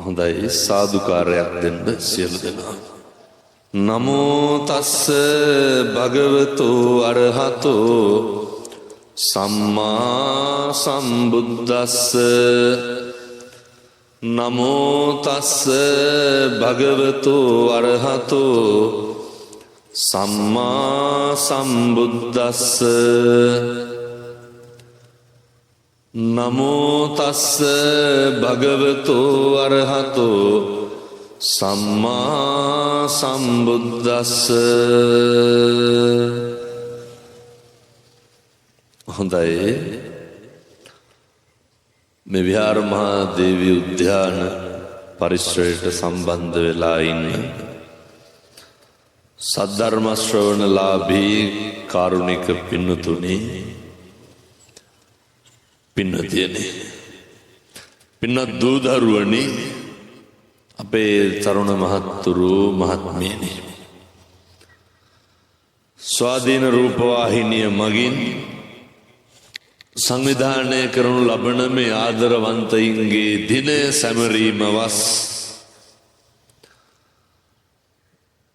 හොඳයි සාදුකාරයක් දෙන්න සියලු දෙනා. නමෝ තස්ස භගවතු අරහතෝ සම්මා සම්බුද්දස්ස. නමෝ තස්ස භගවතු අරහතෝ සම්මා සම්බුද්දස්ස. නමෝ තස්ස භගවතු අරහතෝ සම්මා සම්බුද්දස්ස. හොඳයි, මේ විහාර මහා දේවී උද්‍යාන පරිශ්‍රයට සම්බන්ධ වෙලා ඉන්න සද්ධර්ම ශ්‍රවණලාභී කාරුණික පින්නතුනි, පින්නතියනි, පින්නත් දූදරුවනි, අපේ තරුණ මහත්තුරු මහත්මියනි, ස්වාධීන රූපවාහිනිය මගින් සංවිධානය කරනු ලබන මේ ආදරවන්තයින්ගේ දිනය සැමරීම වස්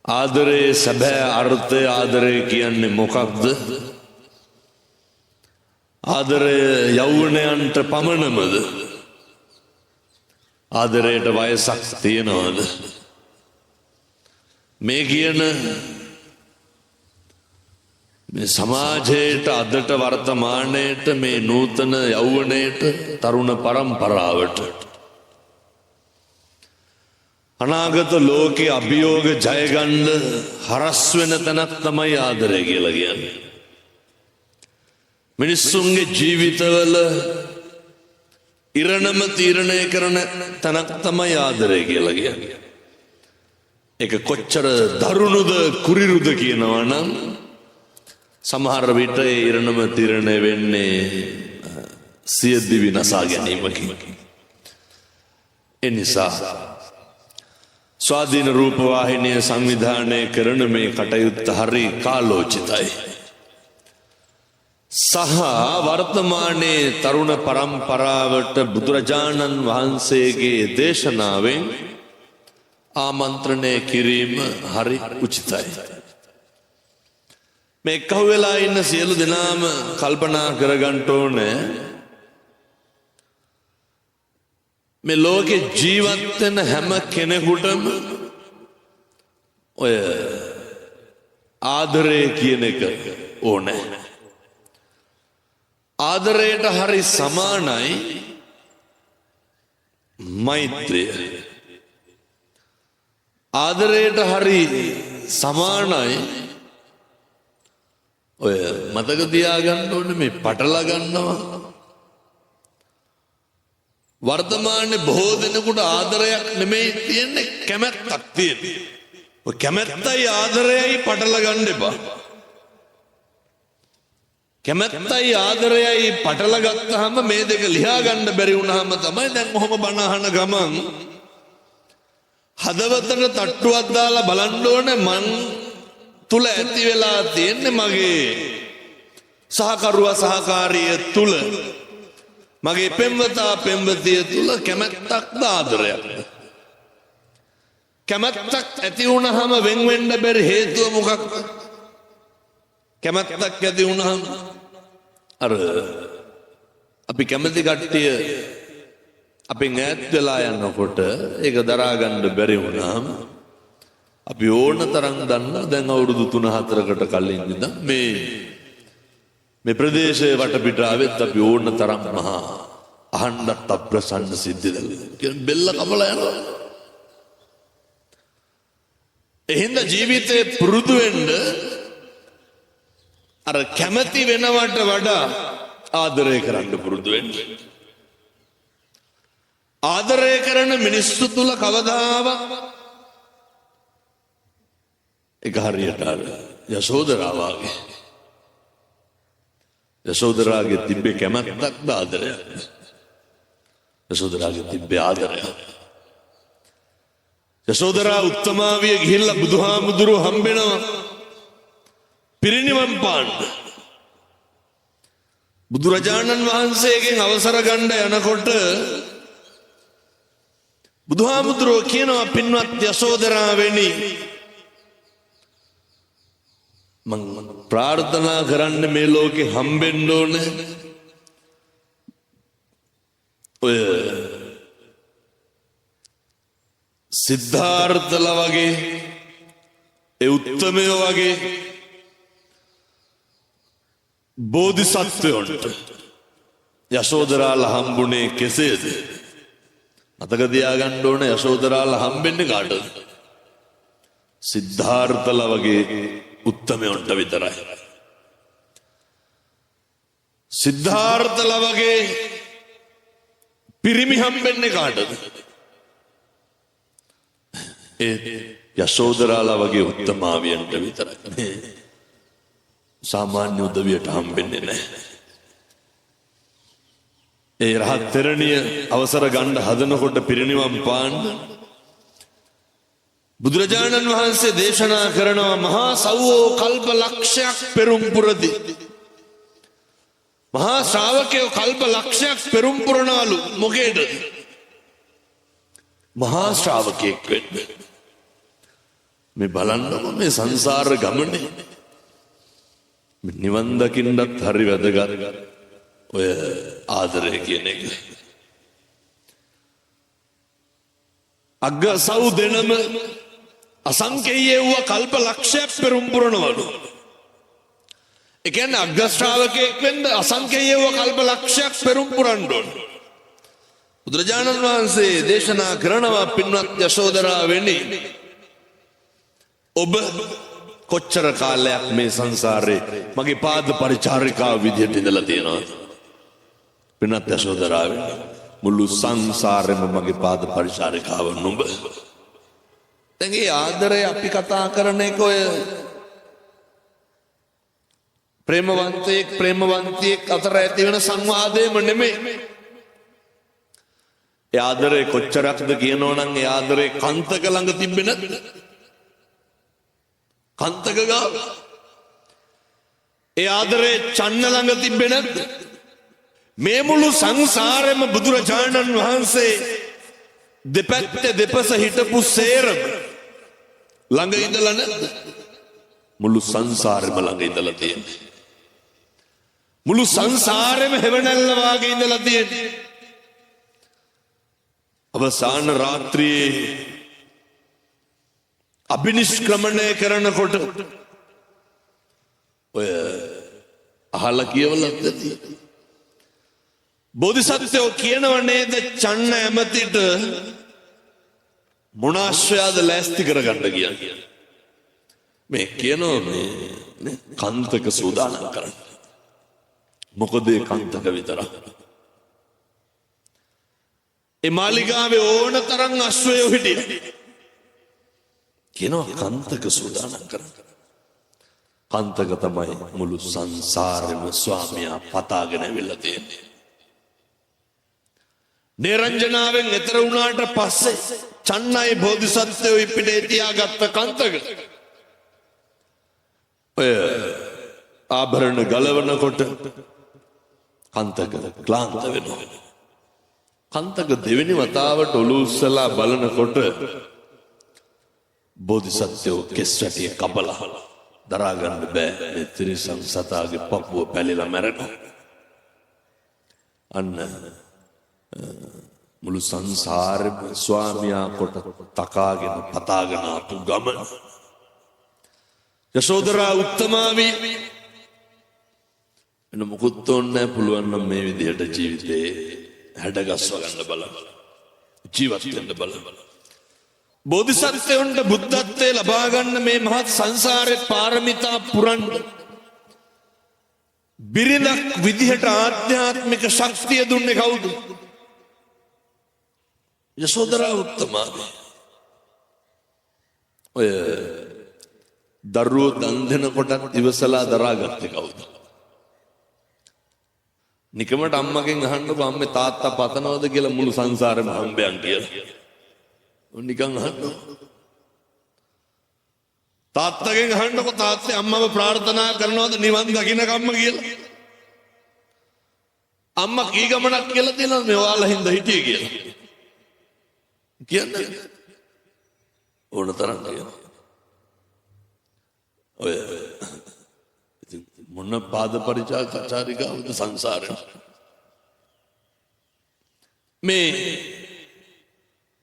ආදරයේ සැබෑ අර්ථය, ආදරය කියන්නේ මොකක්ද? ආදරය යෞවනයන්ට පමණමද? ආදරයට වයසක් තියනවද? මේ කියන මේ සමාජයට, අදට වර්තමානයට, මේ නූතන යෞවනයට, තරුණ පරම්පරාවට අනාගත ලෝකේ අභියෝග ජයගන්න හරස් වෙන තැනක් තමයි ආදරය කියලා කියන්නේ. මිනිස්සුන්ගේ ජීවිතවල ඉරණම තීරණය කරන තැනක් තමයි ආදරය කියලා කියන්නේ. ඒක කොච්චර දරුණුද කුරිරුද කියනවා නම් සමහර විට ඒ ඉරණම තීරණය වෙන්නේ සියදිවි නසා ගැනීමකින්. ඒ නිසා ස්වාධීන රූපවාහිනිය සංවිධානය කරන මේ කටයුත්ත හරි කාලෝචිතයි. සහ වර්තමානයේ තරුණ පරම්පරාවට බුදුරජාණන් වහන්සේගේ දේශනාවෙන් ආමන්ත්‍රණය කිරීම හරි උචිතයි. මේ එක්කහු වෙලා ඉන්න සියලු දෙනාම කල්පනා කරගන්න ඕනේ, මේ ලෝකේ ජීවත් වෙන හැම කෙනෙකුටම ඔය ආදරය කියන එක ඕනේ. ආදරයට හරි සමානයි මෛත්‍රිය. ආදරයට හරි සමානයි ඔය මතක තියාගන්න ඕනේ මේ පටල ගන්නවා. වර්තමානයේ බොහෝ දෙනෙකුට ආදරයක් නෙමෙයි තියෙන්නේ, කැමැත්තක් තියෙන්නේ. ඔය කැමැත්තයි ආදරයයි පටල ගන්න එපා. කැමැත්තයි ආදරයයි පටල ගත්තාම මේ දෙක ලියා ගන්න බැරි වුණාම තමයි දැන් කොහොම බණ අහන ගමන් හදවතට තට්ටුවක් දාලා බලන්න ඕනේ මං තුල ඇති වෙලා තියෙන්නේ, මගේ සහකරුවා සහකාරිය තුල, මගේ පෙම්වතා පෙම්වතිය තුල කැමැත්තක්ද ආදරයක්ද? කැමැත්තක් ඇති වුණාම වෙන් වෙන්න බැරි හේතුව මොකක්ද? කැමැත්තක් ඇති වුණාම අර අපි කැමති කට්ටිය අපෙන් ඈත් වෙලා යනකොට ඒක දරා ගන්න බැරි වුණාම අපි ඕන තරම් දන්නා. දැන් අවුරුදු 3-4කට කලින් ඉඳන් මේ ප්‍රදේශයේ වටපිටාවෙත් අපි ඕන තරම් මහා අහන්නත් අප්‍රසන්න සිද්ධි දැක්කේ. බෙල්ල කපලා යනවා. එහෙනම් ජීවිතේ පුරුදු වෙන්න අර කැමැති වෙනවට වඩා ආදරය කරන්න පුරුදු වෙන්න. ආදරය කරන මිනිස්සු තුල කවදාවත් ඒක හරියට යශෝදරා වගේ. යශෝදරාගේ තිබ්බේ කැමැත්තක්ද ආදරයක්? යශෝදරාගේ තිබ්බේ ආදරයක්. යශෝදරා උත්තමාවිය ගිහිල්ලා බුදුහාමුදුරුවෝ හම්බෙනවා පිරිනිවන් පාන්න. බුදුරජාණන් වහන්සේගෙන් අවසර ගන්න යනකොට බුදුහාමුදුරුවෝ කියනවා පින්වත් යශෝදරාවෙනි මං ප්‍රාර්ථනා කරන්න මේ ලෝකෙ හම්බෙන්න ඕන ඔය සිද්ධාර්ථලා වගේ ඒ උත්තමයෝ වගේ බෝධිසත්වයන්ට යශෝදරාලා හම්බුනේ කෙසේද? මතක තියාගන්න ඕන යශෝදරාලා හම්බෙන්නේ කාටද? සිද්ධාර්ථලා වගේ උත්තමයන්ට විතරයි. සිද්ධාර්ථලා වගේ පිරිමි හම්බෙන්නේ කාටද? ඒ යශෝදරාලා වගේ උත්තමාවියන්ට විතරයි. සාමාන්‍ය උදවියට හම්බෙන්නේ නැහැ. ඒ රහත් තෙරණිය අවසර ගන්න හදනකොට පිරිනිවන් පාන්න බුදුරජාණන් වහන්සේ දේශනා කරනවා මහා සව්වෝ කල්ප ලක්ෂයක් පෙරම් පුරති. මහා ශ්‍රාවකයෝ කල්ප ලක්ෂයක් පෙරම් පුරනවලු. මොකේද? මහා ශ්‍රාවකයෙක් වෙන්න. මේ බලන්නකො මේ සංසාර ගමනේ නිවන් දකින්නත් හරි වැදගත් ඔය ආදරය කියන එක. අග්ග සව් දෙනම අසංකේය වූ කල්ප ලක්ෂයක් පෙරම් පුරනවලු. ඒ කියන්නේ අග්ග ශ්‍රාවකයෙක් වෙන්න අසංකේය වූ කල්ප ලක්ෂයක් පෙරම් පුරන්න ඕන. බුදුරජාණන් වහන්සේ දේශනා කරනවා පින්වත් යශෝදරාවෙනි ඔබ කොච්චර කාලයක් මේ සංසාරේ මගේ පාද පරිචාරිකාව විදියට ඉඳලා තියෙනවා? පින්වත් යශෝදරාවෙනි මුළු සංසාරෙම මගේ පාද පරිචාරිකාව නුඹ. දැන් ඒ ආදරය අපි කතා කරන එක ඔය ප්‍රේමවන්තයෙක් අතර ඇති වෙන සංවාදයම නෙමෙයි. ඒ ආදරේ කොච්චරක්ද කියනවනම් ඒ ආදරේ කන්තක ළඟ තිබ්බේ නැද්ද? කන්තක ගාව. ඒ ආදරේ චන්න ළඟ තිබ්බේ නැද්ද? මේ මුළු සංසාරෙම බුදුරජාණන් වහන්සේ දෙපැත්තේ දෙපස හිටපු සේරම ළඟ ඉඳලා නැද්ද? මුළු සංසාරෙම ළඟ ඉඳලා තියෙන්නේ. මුළු සංසාරෙම හැවණැල්ල වාගේ ඉඳලා තියෙන්නේ. අවසාන රාත්‍රියේ අභිනිෂ්ක්‍රමණය කරනකොට ඔය අහලා කියවලත් ඇති. බෝධිසත්වයෝ කියනව නේද චන්න ඇමතිට මොනාශ්‍රයාද ලෑස්ති කරගන්න කියන්නේ. මේ කියනවා මේ කන්තක සූදානම් කරන්න. මොකද ඒ කන්තක විතරක්. ඒ මාලිගාවේ ඕන තරම් අශ්වයෝ හිටියේ. කියනවා කන්තක සූදානම් කරන්න. කන්තක තමයි මුළු සංසාරෙම ස්වාමියා පතාගෙන ඇවිල්ලා තියෙන්නේ. නිරංජනාවෙන් එතර වුණාට පස්සේ චන්නයි බෝධිසත්වයෝ පිටේ තියාගත්ත කන්තක ඔය ආභරණ ගලවනකොට කන්තක ක්ලාන්ත වෙනවා. කන්තක දෙවෙනි වතාවට ඔලුව උස්සලා බලනකොට බෝධිසත්වයෝ කෙස් වැටිය කපලා දරා ගන්න බෑ. මේ තිරිසන් සතාගේ පපුව පැලිලා මැරෙනවා. අන්න මුළු සංසාරෙම ස්වාමියා කොට තකාගෙන පතාගෙන ආපු ගමන. යශෝදරා උත්තමාවී එන මොකුත් ඕනේ පුළුවන් නම් මේ විදිහට ජීවිතේ හැඩගස්ව ගන්න බලන්න. ජීවත් වෙන්න බලන්න. බෝධිසත්වයන්ට බුද්ධත්වයේ ලබා ගන්න මේ මහත් සංසාරේ පාරමිතා පුරන්න බිරිඳක් විදිහට ආධ්‍යාත්මික ශක්තිය දුන්නේ කවුද? යශෝදරා උත්තමාවී. ඔය දරුවෝ දන් දෙනකොටත් ඉවසලා දරාගත්තේ කවුද? නිකමට අම්මගෙන් අහන්නකො අම්මේ තාත්තා පතනවද කියලා මුළු සංසාරෙම හම්බයන් කියලා. නිකන් අහන්න. තාත්තගෙන් අහන්නකො තාත්තේ අම්මව ප්‍රාර්ථනා කරනවද නිවන් දකින්නකම්ම කියලා. අම්මා කී ගමනක් කියලා තියෙනවද මේ ඔයාලා හින්දා හිටියේ කියලා. කියන්නේ ඕන තරම් කියනවා. ඔය මොන පාද පරිචාරිකාවද සංසාරේ මේ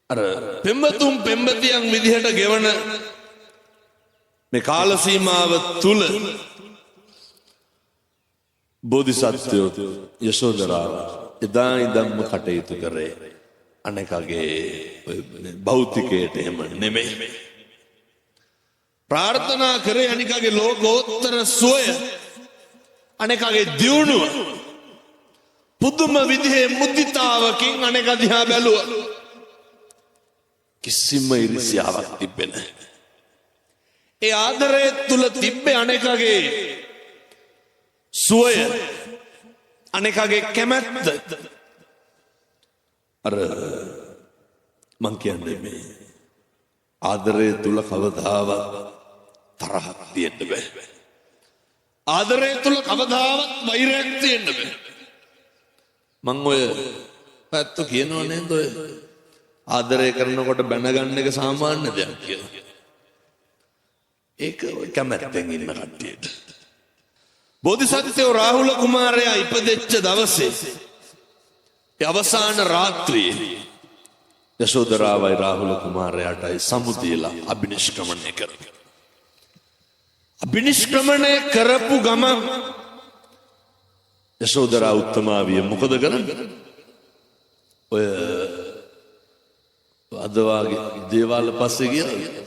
අර පෙම්වතුන් පෙම්වතියන් විදිහට ගෙවන මේ කාල සීමාව තුල බෝධිසත්වයෝ යශෝදරාව එදා ඉඳන්ම කටයුතු කරේ අනෙකගේ භෞතිකයට එහෙම නෙමෙයි ප්‍රාර්ථනා කරේ අනිකගේ ලෝකෝත්තර සුවය අනෙකගේ දියුණුව පුදුම විදිහේ මුදිතාවකින් අනෙක දිහා බැලුවා කිසිම ඉරිසියාවක් තිබෙන්නේ නැහැ. ඒ ආදරය තුල තිබ්බේ අනෙකගේ සුවය අනෙකගේ කැමැත්ත අර මං කියන්නේ මේ ආදරය තුල කවදාවත් තරහක් තියෙන්න බෑ. ආදරය තුල කවදාවත් වෛරයක් තියෙන්න බෑ. මං ඔය පැත්ත කියනව නේද ඔය ආදරය කරනකොට බැනගන්න එක සාමාන්‍ය දෙයක් කියලා. ඒක කැමැත්තෙන් ඉන්න කට්ටියට. බෝධිසත්වෝ රාහුල කුමාරයා ඉපදෙච්ච දවසේ ඒ අවසාන රාත්‍රියේ යශෝදරාවයි රාහුල කුමාරයාටයි සමුදේලා අබිනිෂ්ක්‍රමණය කරා. අබිනිෂ්ක්‍රමණය කරපු ගමන් යශෝදරා උත්තමාවිය මොකද කරන්නේ? ඔය අද වාගේ දේවාල පස්සේ ගියා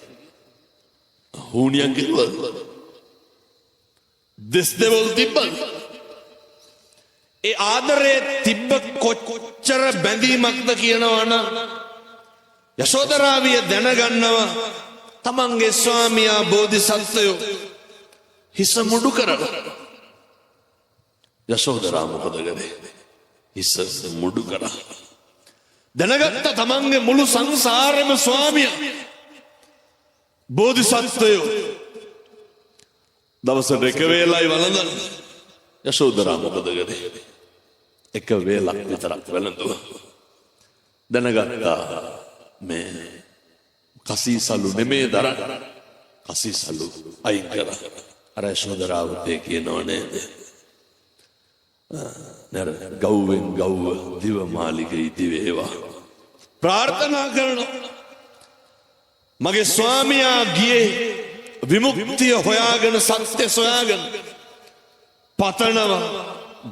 හුණියක් ගිහුවා දෙස් දෙවල් තිබ්බා. ඒ ආදරේ තිබ්බ කොච්චර බැඳීමක්ද කියනවනම් යශෝදරාවිය දැනගන්නවා තමන්ගේ ස්වාමියා බෝධිසත්වයෝ හිස මුඩු කරලා. යශෝදරා මොකද කරේ? හිස මුඩු කරා. දැනගත්ත තමන්ගේ මුළු සංසාරෙම ස්වාමියා බෝධිසත්වයෝ දවසට එක වේලයි වළඳන. යශෝදරා මොකද කරේ? එක වේලක් විතරක් වැළඳුවා. දැනගත්තා මේ කසීසලු නෙමේ දරන්න. කසීසලු අයින් කරා. අර යශෝදරාවතේ කියනෝ නේද? නර ගව්වෙන් ගව්ව දිව මාලිග ඉදි වේවා. ප්‍රාර්ථනා කරනවා මගේ ස්වාමියා ගියේ විමුක්තිය හොයාගෙන සත්‍ය සොයාගෙන පතනවා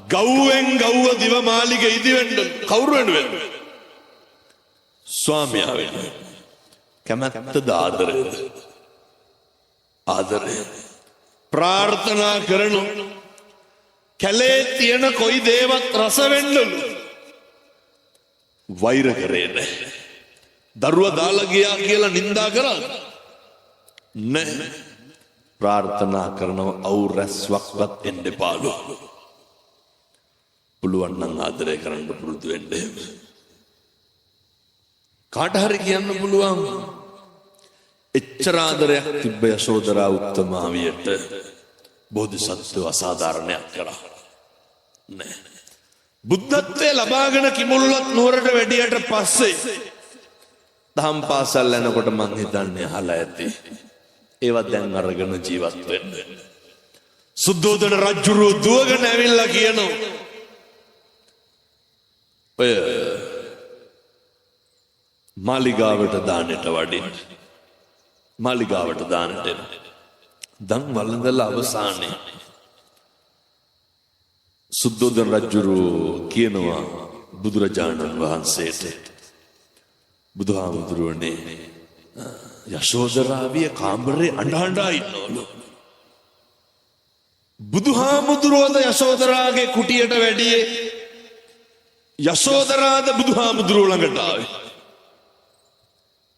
ගව්වෙන් ගව්ව දිව මාලිග ඉදි වෙන්න. කවුරු වෙනුවෙන්ද? ස්වාමියා වෙනුවෙන්. කැමැත්තද ආදරයද? ආදරය. ප්‍රාර්ථනා කරනවා කැලේ තියෙන කොයි දේවත් රස වෙන්නලු. වෛර කරේ නැහැ. දරුවා දාලා ගියා කියලා නින්දා කරා නැහැ. ප්‍රාර්ථනා කරනවා අවු රැස්වක්වත් එන්න එපාලු. පුළුවන් නම් ආදරය කරන්න පුරුදු වෙන්න. කාට හරි කියන්න පුළුවන් එච්චර ආදරයක් තිබ්බ යශෝදරා උත්තමාවියට බෝධිසත්ව අසාධාරණයක් කරා නෑ. බුද්ධත්වයේ ලබාගෙන කිමුල්ලත් නුවරට වැඩියට පස්සේ දහම් පාසල් යනකොට මං හිතන්නේ අහලා ඇති. ඒවත් දැන් අරගෙන ජීවත් වෙන්න. සුද්ධෝදන රජුරු දුවගෙන ඇවිල්ලා කියනවා ඔය මාලිගාවට දානෙට වඩින්න. මාලිගාවට දානෙට එන්න. දන් වළඳලා අවසානයේ සුද්ධෝදන රජුරු කියනවා බුදුරජාණන් වහන්සේට බුදුහාමුදුරුවනේ යශෝදරාවිය කාමරේ අඬ ඉන්නවලු. බුදුහාමුදුරුවෝද යශෝදරාගේ කුටියට වැඩියේ යශෝදරාද බුදුහාමුදුරුවෝ ළඟට ආවේ.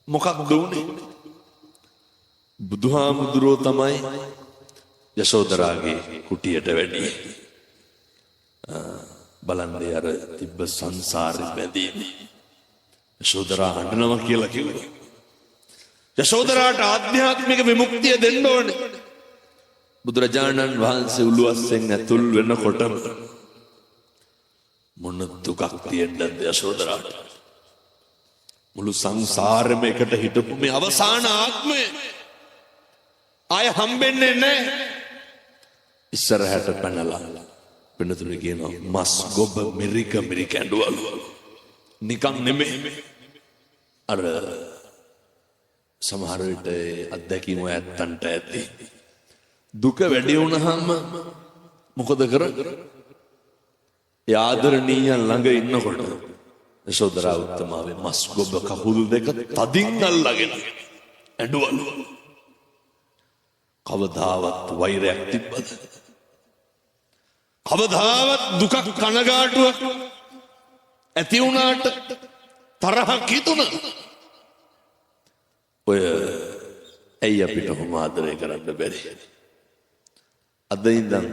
මොකක්ද උනේ? බුදුහාමුදුරුවෝ තමයි යශෝදරාගේ කුටියට වැඩියේ. බලන්නේ අර තිබ්බ සංසාරේ බැඳීම. යශෝදරා හඬනවා කියලා කිව්වා. යශෝදරාට ආධ්‍යාත්මික විමුක්තිය දෙන්න ඕනේ. බුදුරජාණන් වහන්සේ උළුවස්සෙන් ඇතුල් වෙනකොටම මොන දුකක් තියෙන්නද යශෝදරාට. මුළු සංසාරෙම එකට හිටපු මේ අවසාන ආත්මය ආය හම්බෙන්නේ නැහැ. ඉස්සරහට පැනලා වෙනතුරු කියනවා මස් ගොබ මිරික ඇඬුවලු. නිකන් නෙමෙයි. අර සමහර විට අත්දැකීම ඇත්තන්ට ඇති. දුක වැඩි වුණාම මොකද කරන්නේ? ආදරණීයන් ළඟ ඉන්නකොට යශෝදරා උත්තමාවේ මස් ගොබ කකුල් දෙක තදින් අල්ලගෙන ඇඬුවලු. කවදාවත් වෛරයක් තිබ්බද? කවදාවත් දුකක් කනගාටුවක් ඇති වුණාට තරහක් හිතුණා? ඔය ඇයි අපිට හොම ආදරය කරන්න බැරි? අද ඉඳන්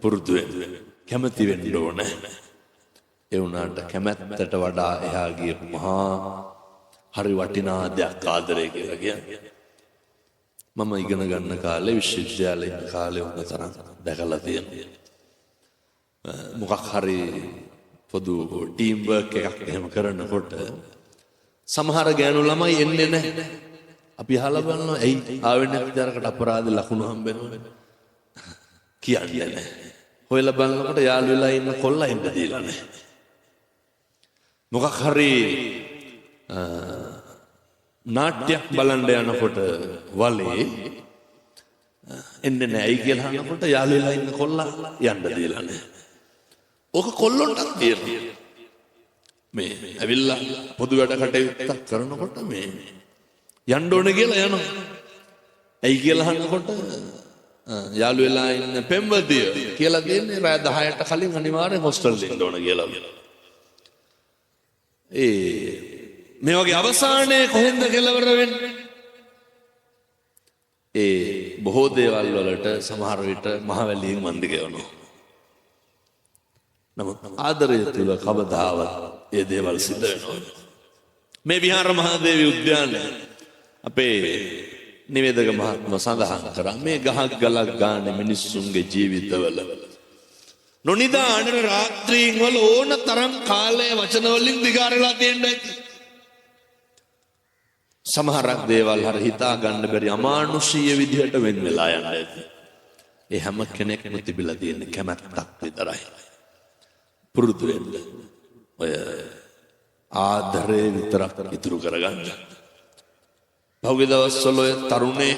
පුරුදු වෙන්න කැමති වෙන්න ඕනේ. ඒ වුණාට කැමැත්තට වඩා එහා ගිය මහා හරි වටිනා දෙයක් ආදරය කියලා කියන්නේ. මම ඉගෙන ගන්න කාලේ විශ්වවිද්‍යාලේ කාලේ වුණ තරම් දැකලා තියෙනවා. මොකක් හරි පොදු ටීම් වර්ක් එකක් එහෙම කරනකොට සමහර ගෑනු ළමයි එන්නේ නැහැ. අපි අහලා බලනවා ඇයි ආවෙ නැති දරකට අපරාධ ලකුණු හම්බෙනවා කියන්නේ නැහැ. හොයලා බලනකොට යාළු වෙලා ඉන්න කොල්ලා එන්න දීලා නැහැ. මොකක් හරි නාට්‍යයක් බලන්න යනකොට වලේ එන්නේ නැහැ කියලා අහනකොට යාළු වෙලා ඉන්න කොල්ලා යන්න දීලා නැහැ. ඕක කොල්ලොන්ටත් තියෙනවා. මේ ඇවිල්ලා පොදු වැඩ කටයුත්තක් කරනකොට මේ යන්න ඕනේ කියලා යනවා. ඇයි කියලා අහනකොට යාළු වෙලා ඉන්න පෙම්වතිය කියලා දෙන්නේ රාය 10ට කලින් අනිවාර්යෙන් හොස්ටල් දෙන්න ඕන කියලා. මේ වගේ අවසානයේ කොහෙන්ද කෙලවර වෙන්නේ? බොහෝ දේවල් වලට සමහර විට මහවැලියෙන් වන්දි ගෙවනවා. නමුත් ආදරය තුල කවදාවත් ඒ දේවල් සිද්ධ වෙනවා. මේ විහාර මහදේවී උද්‍යානය අපේ නිවේදක මහත්මයා සඳහන් කරා මේ ගහක් ගලක් ගන්න මිනිස්සුන්ගේ ජීවිතවල නොනිදා අඬන රාත්‍රීන් වල ඕන තරම් කාලයේ වචන වලින් දිගාරලා තියෙන්න ඇති. සමහරක් දේවල් හරි හිතා ගන්න බැරි අමානුෂීය විදිහට වෙන් වෙලා යන්න ඇති. ඒ හැම කෙනෙක්ම තිබිලා තියෙන කැමැත්තක් විතරයි. පුරුදු වෙන්න. ඔය ආදරේ විතරක් ඉතුරු කරගන්න. පහුගිය දවස්වල ඔය තරුණේ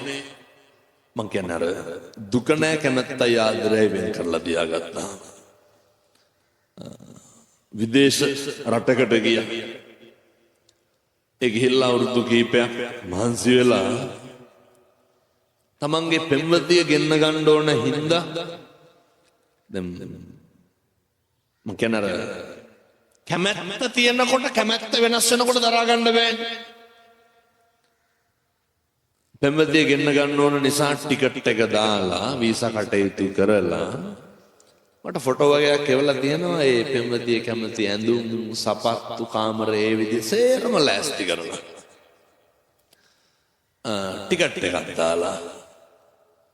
මං කියන්නේ අර දුක නැ කැමැත්තයි ආදරේ වෙන් කරලා තියාගත්තා. විදේශ රටකට ගියා. ඒ ගිහිල්ලා අවුරුදු කීපයක් මහන්සි වෙලා තමන්ගේ පෙම්වතිය ගෙන්න ගන්න ඕන හින්දා දැන් මං කියන්නේ අර කැමැත්ත තියෙනකොට කැමැත්ත වෙනස් වෙනකොට දරා ගන්න බෑනේ. පෙම්වතිය ගෙන්න ගන්න ඕන නිසා ටිකට් එක දාලා වීසා කටයුතු කරලා මට ෆොටෝ වගේක් එවලා තියෙනවා. ඒ පෙම්වතිය කැමති ඇඳුම් සපත්තු කාමරේ ඒ විදිහට සේරම ලෑස්ති කරලා ටිකට් එකක් දාලා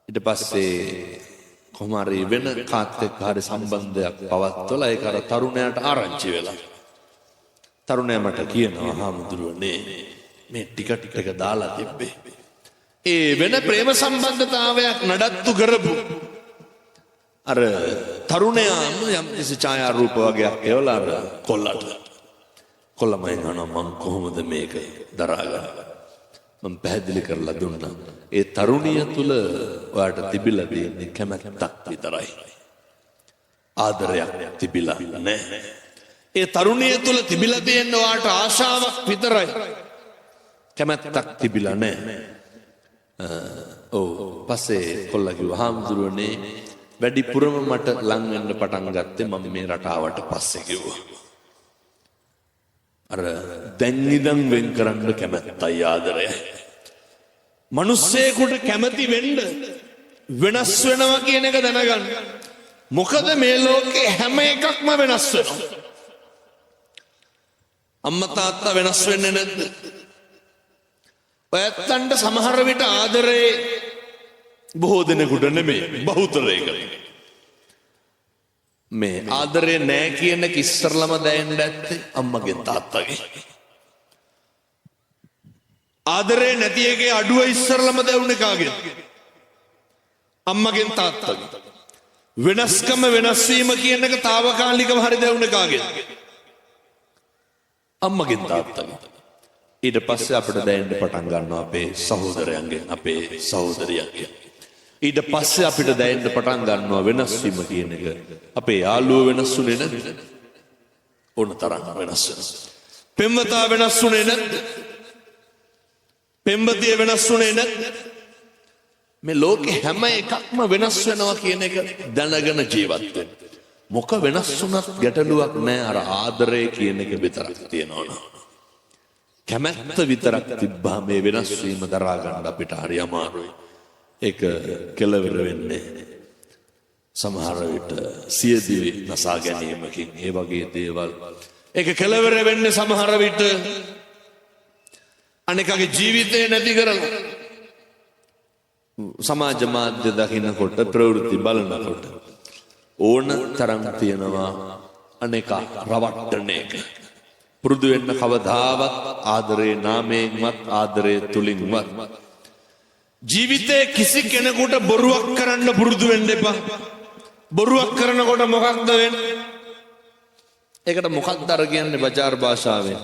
ඊට පස්සේ කොහොම හරි වෙන කාත් එක්ක හරි සම්බන්ධයක් පවත්වලා ඒක අර තරුණයාට ආරංචි වෙලා තරුණයා මට කියනවා හාමුදුරුවනේ මේ ටිකට් එක දාලා තිබ්බේ ඒ වෙන ප්‍රේම සම්බන්ධතාවයක් නඩත්තු කරපු අර තරුණයාම යම් කිසි ඡායාරූප වගේක් එවලා අර කොල්ලමයි අහනවා මම කොහොමද මේක දරාගන්නේ? මම පැහැදිලි කරලා දුන්නා. ඒ තරුණිය තුල ඔයාට තිබිලා තියෙන්නේ කැමැත්තක් විතරයි. ආදරයක් තිබිලා නැහැ. ඒ තරුණිය තුල තිබිලා තියෙන්නේ ඔයාට ආශාවක් විතරයි. කැමැත්තක් තිබිලා නැහැ. පස්සේ කොල්ලා කිව්වා හාමුදුරුවනේ වැඩිපුරම මට ලං වෙන්න පටන් ගත්තේ මම මේ රටාවට පස්සේ කිව්වා. අර දැන් ඉඳන් වෙන් කරන්න කැමැත්තයි ආදරයයි. මිනිස්සෙකුට කැමැති වෙන්න වෙනස් වෙනවා කියන එක දැනගන්න. මොකද මේ ලෝකේ හැම එකක්ම වෙනස් වෙනවා. අම්මා තාත්තා වෙනස් වෙන්නේ නැද්ද? ඔයත්තන්ට සමහර විට ආදරේ බොහෝ දෙනෙකුට නෙමෙයි බහුතරයකට. මේ ආදරේ නෑ කියන කිස්සරලම දැනෙන්න ඇත්තේ අම්මගෙන් තාත්තගෙන්. ආදරේ නැති එකේ අඩුව ඉස්සරලම දෙවුනේ කාගෙන්? අම්මගෙන් තාත්තගෙන්. වෙනස්කම වෙනස් වීම කියන එක తాවකාලිකව හරි දෙවුනේ කාගෙන්? අම්මගෙන් තාත්තගෙන්. ඊට පස්සේ අපිට දැනෙන්න පටන් ගන්නවා අපේ සහෝදරයන්ගෙන්, අපේ සහෝදරියන්ගෙන්. ඊට පස්සේ අපිට දැනෙන්න පටන් ගන්නවා වෙනස් වීම කියන එක. අපේ යාළුවෝ වෙනස් වුනේ නැද්ද? ඕන තරම් වෙනස් වෙනවා. පෙම්වතා වෙනස් වුනේ නැද්ද? පෙම්වතිය වෙනස් වුනේ නැද්ද? මේ ලෝකේ හැම එකක්ම වෙනස් වෙනවා කියන එක දැනගෙන ජීවත් වෙන්න. මොක වෙනස් වුණත් ගැටලුවක් නෑ. අර ආදරය කියන එක විතරක් තියෙනවා. කැමැත්ත විතරක් තිබ්බා මේ වෙනස් වීම දරා ගන්න අපිට හරි අමාරුයි. ඒක කෙලවර වෙන්නේ සමහර විට සියදිවි නසා ගැනීමකින්, ඒ වගේ දේවල්. ඒක කෙලවර වෙන්නේ සමහර විට අනෙකගේ ජීවිතේ නැති කරලා. සමාජ මාධ්‍ය දකින්නකොට, ප්‍රවෘත්ති බලනකොට ඕන තරම් තියෙනවා අනෙක රවට්ටන එක. පුරුදු වෙන්න කවදාවත් ආදරේ නාමයෙන්වත් ආදරේ තුලින්වත් ජීවිතේ කිසි කෙනෙකුට බොරුවක් කරන්න පුරුදු වෙන්න එපා. බොරුවක් කරනකොට මොකක්ද වෙන්නේ? ඒකට මොකක්ද අර කියන්නේ බජාර් භාෂාවෙන්?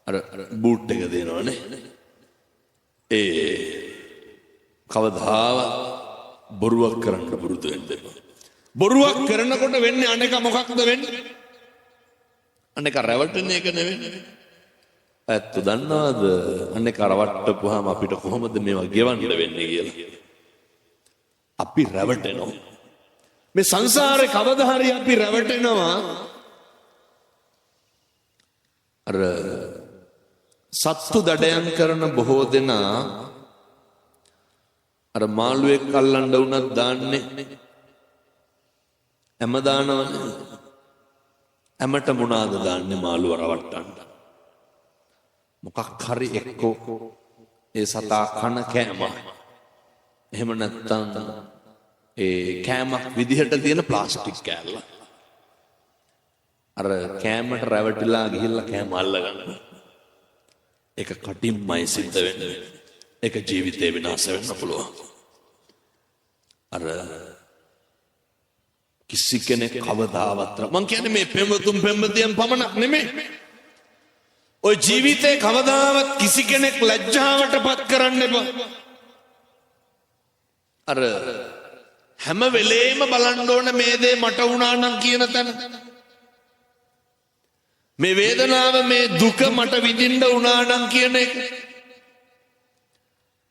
අර බූට් එක දෙනවනේ. කවදාවත් බොරුවක් කරන්න පුරුදු වෙන්න එපා. බොරුවක් කරනකොට වෙන්නේ අනේක මොකක්ද වෙන්නේ? අනේක රැවටෙන එක නෙවෙයි. ඇත්ත දන්නවද? අනේක රවට්ටපුවාම අපිට කොහොමද මේවා ගෙවන්න වෙන්නේ කියලා? අපි රැවටෙනවා. මේ සංසාරේ කවදා හරි අපි රැවටෙනවා. අර සත්තු දඩයන් කරන බොහෝ දෙනා අර මාළුවෙක් අල්ලන්න වුණත් දාන්නේ හැම දානවනේ. හැමට මොනවාද දාන්නේ මාළුව රවට්ටන්න? මොකක් හරි එක්කෝ ඒ සතා කන කෑම. එහෙම නැත්නම් ඒ කෑමක් විදිහට තියෙන ප්ලාස්ටික් කෑල්ල. අර කෑමට රැවටිලා ගිහිල්ලා කෑම අල්ලගන්න. ඒක කටින්මයි සිද්ධ වෙන්නේ. ඒක ජීවිතේ විනාශ වෙන්න පුළුවන්. අර කිසි කෙනෙක් කවදාවත් මං කියන්නේ මේ පෙම්වතුන් පෙම්වතියන් පමණක් නෙමෙයි. ඔය ජීවිතේ කවදාවත් කිසි කෙනෙක් ලැජ්ජාවට පත් කරන්න එපා. අර හැම වෙලේම බලන්න ඕන මේ දේ මට වුණා නම් කියන තැන. මේ වේදනාව, මේ දුක මට විඳින්න වුණා නම් කියන එක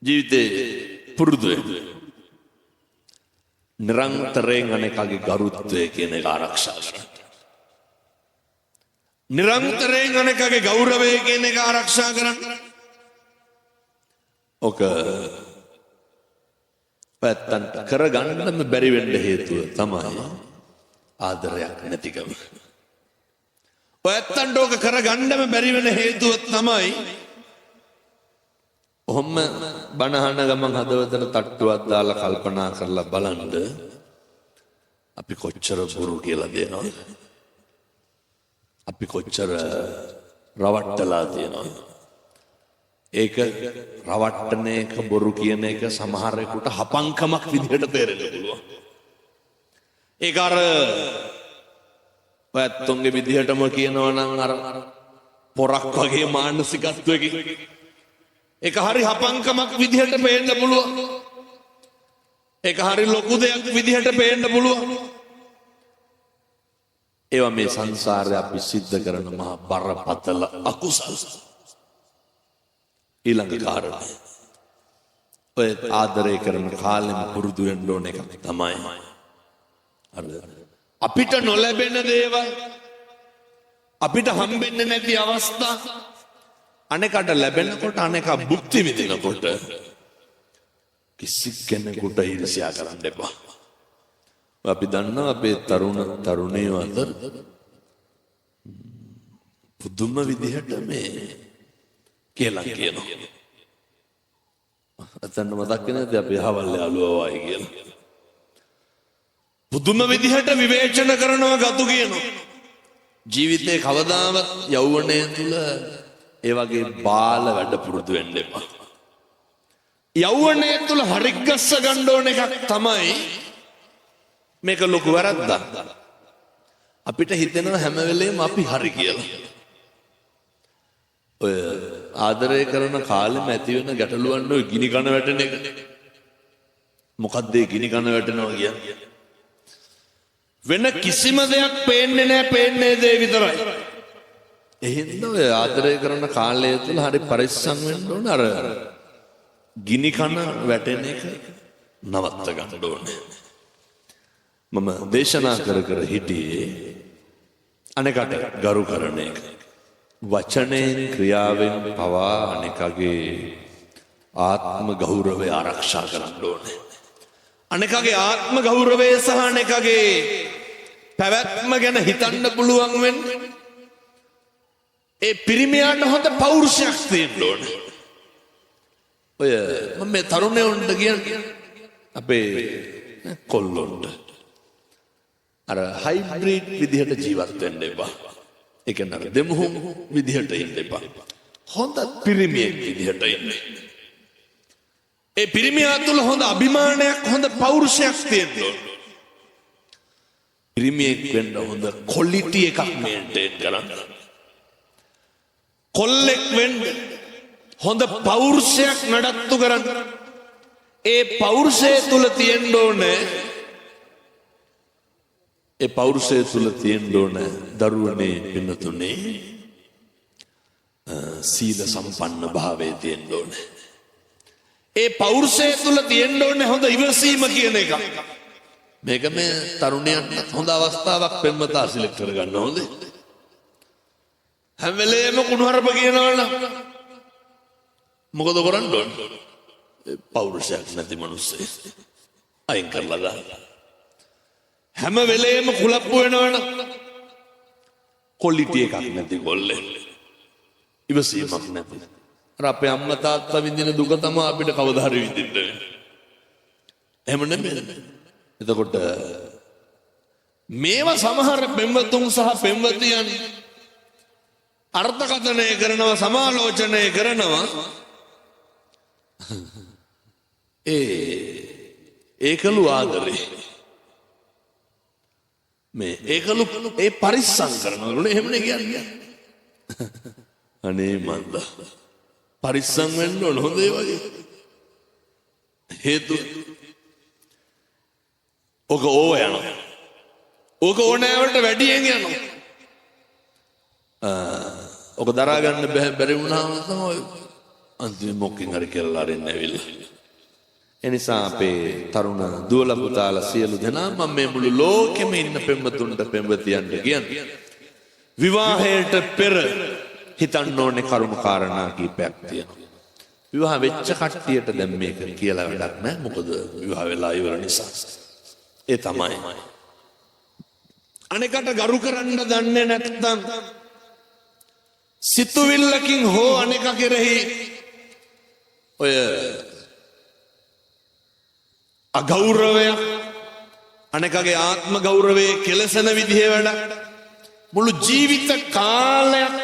ජීවිතේ පුරුදු වෙන්න. නිරන්තරයෙන් අනෙකගේ ගරුත්වය කියන එක ආරක්ෂා කරන්න. නිරන්තරයෙන් අනෙකගේ ගෞරවය කියන එක ආරක්ෂා කරන්න. ඔක පැත්තන්ට කරගන්නම බැරි වෙන්න හේතුව තමයි ආදරයක් නැතිකම. ඔයත්තන්ට ඕක කරගන්නම බැරි වෙන හේතුව තමයි ඔහොම බණහන ගමන් හදවතට තට්ටුවක් දාලා කල්පනා කරලා බලන්න අපි කොච්චර බොරු කියලා දෙනවද? අපි කොච්චර රවට්ටලා තියෙනවද? ඒක රවට්ටන එක, බොරු කියන එක සමහරෙකුට හපංකමක් විදිහට තේරෙන්න පුළුවන්. ඒක අර ඔයත්තුන්ගේ විදිහටම කියනවා නම් අර පොරක් වගේ මානසිකත්වයකින් ඒක හරි හපංකමක් විදිහට පේන්න පුළුවන්. ඒක හරි ලොකු දෙයක් විදිහට පේන්න පුළුවන්. ඒවා මේ සංසාරේ අපි සිද්ධ කරන මහා බරපතල අකුසල. ඊළඟ කාරණය ඔය ආදරය කරන කාලෙම පුරුදු වෙන්න ඕන එක තමයි අර අපිට නොලැබෙන දේවල්, අපිට හම්බෙන්නේ නැති අවස්ථා අනෙකට ලැබෙනකොට, අනෙක භුක්ති විඳිනකොට කිසි කෙනෙකුට ඊර්ෂ්‍යා කරන්න එපා. අපි දන්නවා අපේ තරුණයෝ අතර පුදුම විදිහට මේ කියලා කියනවා. අතන මතක් වෙනද අපි අහවල් යාළුවා වයි කියලා. පුදුම විදිහට විවේචන කරනවා, ගතු කියනවා. ජීවිතේ කවදාවත් යෞවනය තුල ඒ වගේ බාල වැඩ පුරුදු වෙන්න එපා. යෞවනයේ තුල හරි ගස්ස ගන්න ඕන එකක් තමයි මේක ලොකු වැරද්දක්. අපිට හිතෙනවා හැම වෙලේම අපි හරි කියලා. ඔය ආදරය කරන කාලෙම ඇති වෙන ගැටලුවන් ඔය ගිනි කන වැටෙන එක. මොකද්ද ඒ ගිනි කන වැටෙනවා කියන්නේ? වෙන කිසිම දෙයක් පේන්නේ නැහැ, පේන්නේ දේ විතරයි. එහෙනම් ඔය ආදරය කරන කාලය තුල හරි පරිස්සම් වෙන්න ඕන. අර ගිනි කන වැටෙන එක නවත්ත ගන්න ඕනේ. මම දේශනා කර හිටියේ අනෙකට ගරු කරන එක. වචනයෙන් ක්‍රියාවෙන් පවා අනෙකගේ ආත්ම ගෞරවය ආරක්ෂා කරන්න ඕනේ. අනෙකගේ ආත්ම ගෞරවය සහ අනෙකගේ පැවැත්ම ගැන හිතන්න පුළුවන් වෙන්නේ ඒ පිරිමියාට හොඳ පෞරුෂයක් තියෙන්න ඕනේ. ඔය මම මේ තරුණයන්ට කියන්නේ අපේ කොල්ලොන්ට අර හයිබ්‍රිඩ් විදිහට ජීවත් වෙන්න එපා. ඒ කියන්නේ අර දෙමුහුම් විදිහට ඉන්න එපා. හොඳ පිරිමියෙක් විදිහට ඉන්න. ඒ පිරිමියා තුළ හොඳ අභිමානයක්, හොඳ පෞරුෂයක් තියෙන්න ඕන. පිරිමියෙක් වෙන්න හොඳ ක්වොලිටි එකක් මේන්ටේන් කරන්න. කොල්ලෙක් වෙන්න හොඳ පෞරුෂයක් නඩත්තු කරන්න. ඒ පෞරුෂය තුළ තියෙන්න ඕනේ ඒ පෞරුෂය තුළ තියෙන්න ඕන දරුවනේ පින්නතුනේ සීල සම්පන්න භාවයේ තියෙන්න ඕන. ඒ පෞරුෂය තුළ තියෙන්න ඕනේ හොඳ ඉවසීම කියන එක. මේක මේ තරුණයන්ට හොඳ අවස්ථාවක් පෙම්වතා සිලෙක්ට් කරගන්න ඕනේ. හැම වෙලේම කුණුහරුප කියනවනම් මොකද කරන්න ඕනේ? පෞරුෂයක් නැති මිනිස්සු අයින් කරලා දාන්න. හැම වෙලේම කුලප්පු වෙනවනම් ක්වොලිටි එකක් නැති කොල්ලෙක්. ඉවසීමක් නැති. අර අපේ අම්මා තාත්තා විඳින දුක තමයි අපිට කවදා හරි විඳින්න වෙන්නේ. එහෙම නෙමෙයි. එතකොට මේවා සමහර පෙම්වතුන් සහ පෙම්වතියන් අර්ථකථනය කරනවා, සමාලෝචනය කරනවා. ඒකලු ආදරේ මේ ඒකලු ඒ පරිස්සම් කරනවා. එහෙමනේ කියන්නේ. අනේ මන්ද පරිස්සම් වෙන්න ඕන හොඳ ඒ වගේ. හේතු ඔක ඕව යනවා. ඕක ඕනෑවට වැඩියෙන් යනවා. ඔක දරා ගන්න බැරි වුණාම තමයි අන්තිම මොකකින් හරි කියලා අරින්න ඇවිල්ලා. එනිසා අපේ තරුණ දුවල පුතාලා සියලු දෙනා මම මේ මුළු ලෝකෙම ඉන්න පෙම්වතුන්ට පෙම්වතියන්ට කියන්නේ විවාහයට පෙර හිතන්න ඕනේ කරුණු කාරණා කීපයක් තියෙනවා. විවාහ වෙච්ච කට්ටියට දැන් මේක කියලා වැඩක් නැහැ. මොකද විවාහ වෙලා ඉවර නිසා. ඒ තමයි. අනෙකට ගරු කරන්න දන්නේ නැත්නම් සිතුවිල්ලකින් හෝ අනෙක කෙරෙහි ඔය අගෞරවයක්, අනෙකගේ ආත්ම ගෞරවයේ කෙලසන විදිහේ වැඩක් මුළු ජීවිත කාලයක්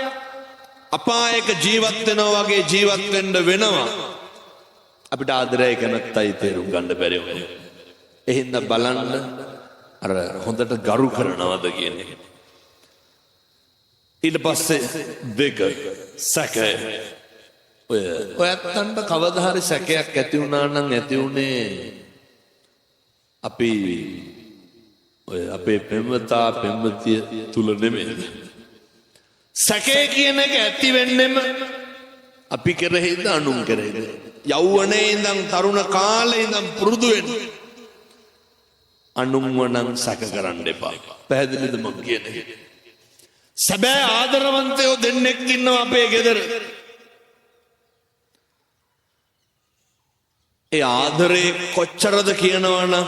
අපායක ජීවත් වෙනවා වගේ ජීවත් වෙන්න වෙනවා. අපිට ආදරය කරනත්තයි තේරුම් ගන්න බැරි වුණේ. එහෙනම් බලන්න අර හොඳට ගරු කරනවද කියන එක. ඊට පස්සේ දෙක සැකය. ඔයත්තන්ට කවදා හරි සැකයක් ඇති වුණා නම් ඇති උනේ අපි ඔය අපේ පෙම්වතා පෙම්වතිය තුල නෙමෙයි. සැකේ කියන එක ඇති වෙන්නෙම අපි කෙරෙහිද අනුන් කෙරෙහිද? යෞවනයේ ඉඳන් තරුණ කාලේ ඉඳන් පුරුදු වෙන්න. අනුන්ව නම් සැක කරන්න එපා. පැහැදිලිද මම කියන්නේ? සැබෑ ආදරවන්තයෝ දෙන්නෙක් ඉන්නවා අපේ ගෙදර. ඒ ආදරේ කොච්චරද කියනවනම්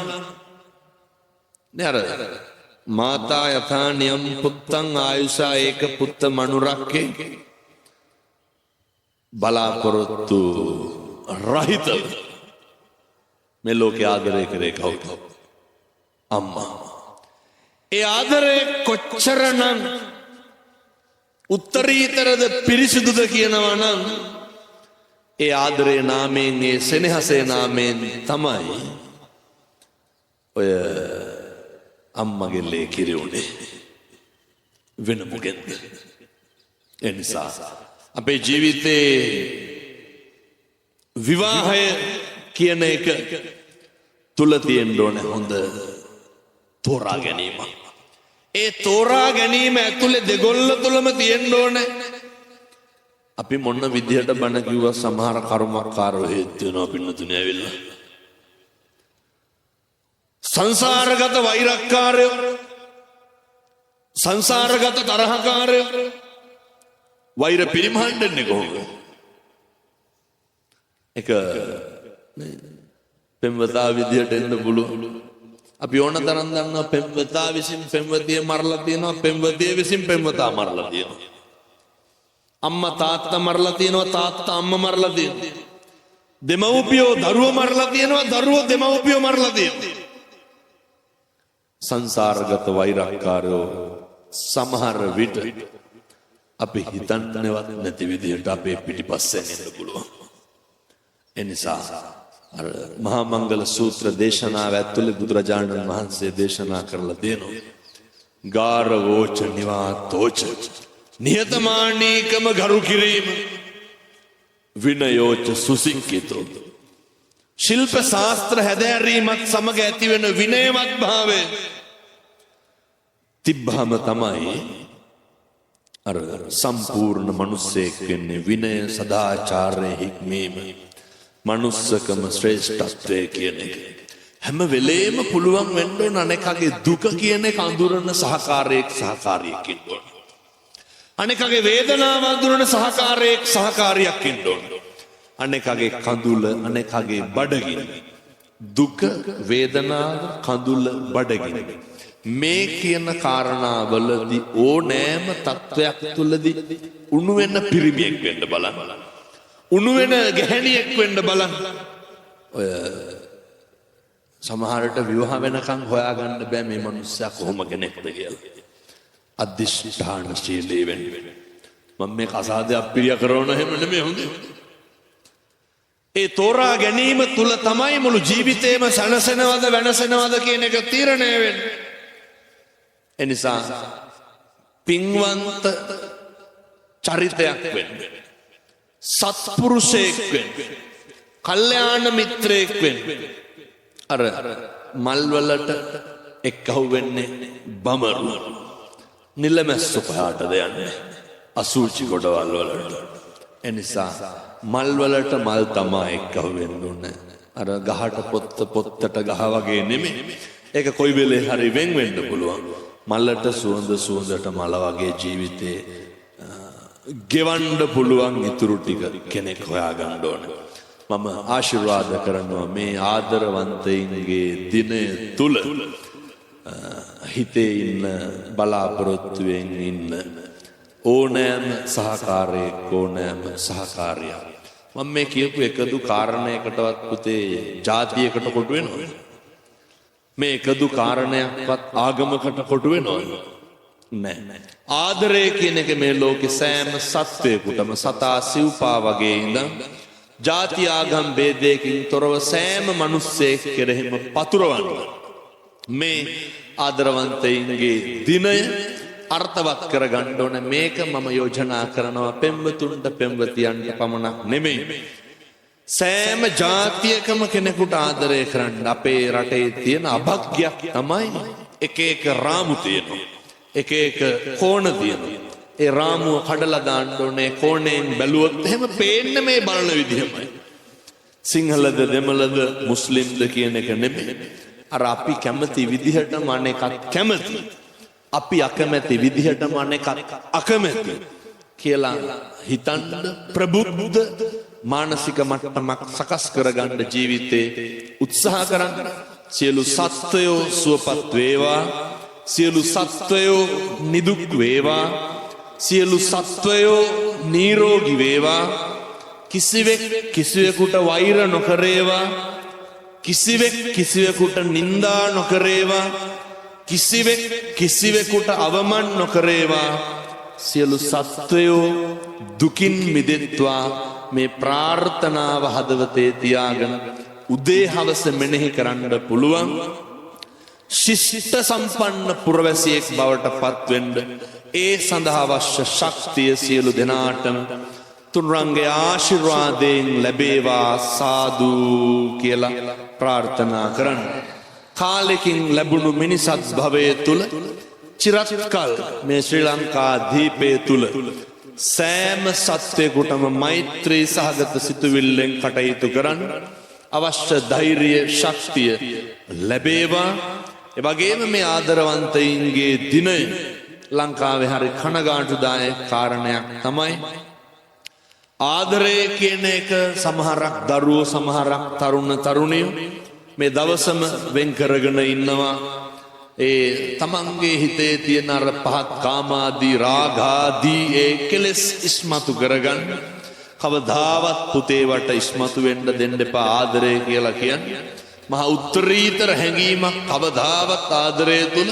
නේ අර මාතා යථා නියම් පුත්තං ආයුෂා ඒක පුත්ත මනුරක්කේ බලාපොරොත්තු රහිත මේ ලෝකේ ආදරය කරේ කවුද? අම්මා. ඒ ආදරේ කොච්චරනම් උත්තරීතරද පිරිසිදුද කියනවා නම් ඒ ආදරේ නාමයෙන් ඒ සෙනෙහසේ නාමයෙන් තමයි ඔය අම්මගේ ලේ කිරි උනේ වෙන මොකෙන්ද? ඒ නිසා අපේ ජීවිතේ විවාහය කියන එක තුල තියෙන්න ඕනේ හොඳ තෝරා ගැනීම. ඒ තෝරා ගැනීම ඇතුලේ දෙගොල්ල තුලම තියෙන්න ඕනේ. අපි මොන විදිහට බණ කිව්වා සමහර කර්මකාරෝ හේතු වෙනවා පින්නතුනේ ඇවිල්ලා. සංසාරගත වෛරක්කාරයෝ, සංසාරගත තරහකාරයෝ වෛර පිරිමහන්නේ කොහොමද? එක පෙම්වතා විදියට එන්න පුළුවන්. අපි ඕන තරම් දන්නවා පෙම්වතා විසින් පෙම්වතිය මරලා තියෙනවා, පෙම්වතිය විසින් පෙම්වතා මරලා තියෙනවා. අම්මා තාත්තා මරලා තියෙනවා, තාත්තා අම්මා මරලා තියෙනවා. දෙමව්පියෝ දරුවෝ මරලා තියෙනවා, දරුවෝ දෙමව්පියෝ මරලා තියෙනවා. සංසාරගත වෛරක්කාරයෝ සමහර විට අපි හිතන්නේවත් නැති විදිහට අපේ පිටිපස්සෙන් එන්න පුළුවන්. එනිසා අර මහා මංගල සූත්‍ර දේශනාව ඇතුළේ බුදුරජාණන් වහන්සේ දේශනා කරලා දෙනවා. ගාරවෝච නිවාතෝච නිහතමානීකම ගරු කිරීම විනයෝච සුසිංකිතෝ. ශිල්ප ශාස්ත්‍ර හැදෑරීමත් සමග ඇතිවෙන විනයවත් භාවය තිබ්බහම තමයි අර සම්පූර්ණ මනුස්සයෙක් වෙන්නේ. විනය සදාචාරය හික්මීම මනුස්සකම ශ්‍රේෂ්ඨත්වය කියන එක හැම වෙලේම පුළුවන් වෙන්න ඕන. අනෙකගේ දුක කියන එක අඳුරන සහකාරයෙක් සහකාරියක් ඉන්න ඕන. අනෙකගේ වේදනාව අඳුරන සහකාරයෙක් සහකාරියක් ඉන්න ඕන. අනෙකගේ කඳුල අනෙකගේ බඩගින්න. දුක වේදනාව කඳුල බඩගින්න මේ කියන කාරණාවලදී ඕනෑම තත්වයක් තුලදී උණු වෙන පිරිමියෙක් වෙන්න බලන්න. උණු වෙන ගැහැණියෙක් වෙන්න බලන්න. ඔය සමහරට විවාහ වෙනකන් හොයාගන්න බෑ මේ මිනිස්සයා කොහොම කෙනෙක්ද කියලා. අධිෂ්ඨානශීලී වෙන්න. මම මේ කසාදයක් පිළිය කරන හැම නෙමෙයි හොඳේ. ඒ තෝරා ගැනීම තුල තමයි මුළු ජීවිතේම සනසනවද වෙනසනවද කියන එක තීරණය වෙන්නේ. එනිසා පින්වන්ත චරිතයක් වෙන්න, සත්පුරුෂයෙක් වෙන්න, කල්යාණ මිත්‍රයෙක් වෙන්න. අර මල් වලට එක්කහුව වෙන්නේ බමරු. නිලමැස්සු පහටද යන්නේ අසූචි ගොඩවල් වලට. එනිසා මල් වලට මල් තමා එක්කහුව වෙන්න ඕනේ. අර ගහට පොත්තට ගහ වගේ නෙමෙයි. ඒක කොයි වෙලේ හරි වෙන් වෙන්න පුළුවන්. මල්ලට සුවඳට මල වගේ ජීවිතේ ගෙවන්න පුළුවන් ඉතුරු ටික කෙනෙක් හොයාගන්න ඕනේ. මම ආශිර්වාද කරනවා මේ ආදරවන්තයින්ගේ දිනය තුල හිතේ ඉන්න බලාපොරොත්තුවෙන් ඉන්න ඕනෑම සහකාරයෙක් ඕනෑම සහකාරියක්. මම මේ කියපු එකදු කාරණයකටවත් පුතේ ජාතියකට කොටු වෙනවද? මේ එකදු කාරණයක්වත් ආගමකට කොටු වෙනවද? නැහැ. ආදරය කියන එක මේ ලෝකේ සෑම සත්වයකටම සතා සිව්පා වගේ ඉඳන් ජාති ආගම් ભેදයකින් තොරව සෑම මිනිස්සෙක් කෙරෙහිම පතුරවන්න මේ ආදරවන්තයින්ගේ දිනය අර්ථවත් කරගන්න ඕන. මේක මම යෝජනා කරනවා පෙම්වතුන්ට පෙම්වතියන්ට පමණක් නෙමෙයි සෑම ජාතියකම කෙනෙකුට ආදරය කරන්න. අපේ රටේ තියෙන අභාග්‍යයක් තමයි එක එක රාමු තියෙනවා, එක එක කෝණ තියෙනවා. ඒ රාමුව කඩලා දාන්න ඕනේ. කෝණයෙන් බැලුවොත් එහෙම පේන්නේ මේ බලන විදිහමයි. සිංහලද දෙමළද මුස්ලිම්ද කියන එක නෙමෙයි. අර අපි කැමති විදිහටම අනෙකත් කැමති, අපි අකමැති විදිහටම අනෙකත් අකමැති කියලා හිතන්න ප්‍රබුද්ධ මානසික මට්ටමක් සකස් කරගන්න ජීවිතේ උත්සාහ කරන්න. සියලු සත්වයෝ සුවපත් වේවා, සියලු සත්වයෝ නිදුක් වේවා, සියලු සත්වයෝ නිරෝගී වේවා. කිසිවෙක් කිසිවෙකුට වෛර නොකරේවා, කිසිවෙක් කිසිවෙකුට නින්දා නොකරේවා, කිසිවෙක් කිසිවෙකුට අවමන් නොකරේවා. සියලු සත්වයෝ දුකින් මිදෙත්වා මේ ප්‍රාර්ථනාව හදවතේ තියාගෙන උදේ හවස මෙනෙහි කරන්න පුළුවන් ශිෂ්ට සම්පන්න පුරවැසියෙක් බවට පත්වෙන්න ඒ සඳහා අවශ්‍ය ශක්තිය සියලු දෙනාටම තුන්රංගේ ආශිර්වාදයෙන් ලැබේවා සාදු කියලා ප්‍රාර්ථනා කරන්න. කාලෙකින් ලැබුණු මිනිසත් භවය තුල චිරත්කල් මේ ශ්‍රී ලංකා දීපය තුල සෑම සත්වයකටම මෛත්‍රී සහගත සිතුවිල්ලෙන් කටයුතු කරන්න අවශ්‍ය ධෛර්යය ශක්තිය ලැබේවා. ඒ වගේම මේ ආදරවන්තයින්ගේ දිනය ලංකාවේ හරි කනගාටුදායක කාරණයක් තමයි ආදරය කියන එක සමහරක් දරුවෝ සමහරක් තරුණ තරුණියෝ මේ දවසම වෙන් කරගෙන ඉන්නවා. ඒ තමන්ගේ හිතේ තියෙන අර පහත් කාමාදී රාගාදී ඒ කෙලෙස් ඉස්මතු කරගන්න කවදාවත් පුතේ වට ඉස්මතු වෙන්න දෙන්න එපා. ආදරය කියලා කියන්නේ මහා උත්තරීතර හැඟීමක්. කවදාවත් ආදරය තුල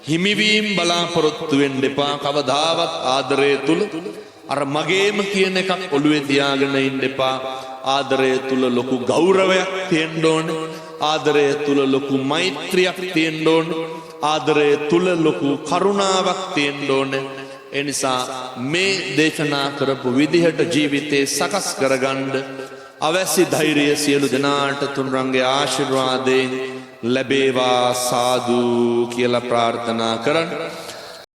හිමිවීම බලාපොරොත්තු වෙන්න එපා. කවදාවත් ආදරය තුල අර මගේම කියන එකක් ඔළුවේ තියාගෙන ඉන්න එපා. ආදරය තුල ලොකු ගෞරවයක් තියෙන්න ඕනේ. ආදරය තුල ලොකු මෛත්‍රියක් තියෙන්න ඕනේ. ආදරය තුල ලොකු කරුණාවක් තියෙන්න ඕනේ. ඒ නිසා මේ දේශනා කරපු විදිහට ජීවිතේ සකස් කරගන්න අවශ්‍ය ධෛර්යය සියලු දෙනාට තුන්රංගේ ආශිර්වාදයෙන් ලැබේවා සාදු කියලා ප්‍රාර්ථනා කරන්න.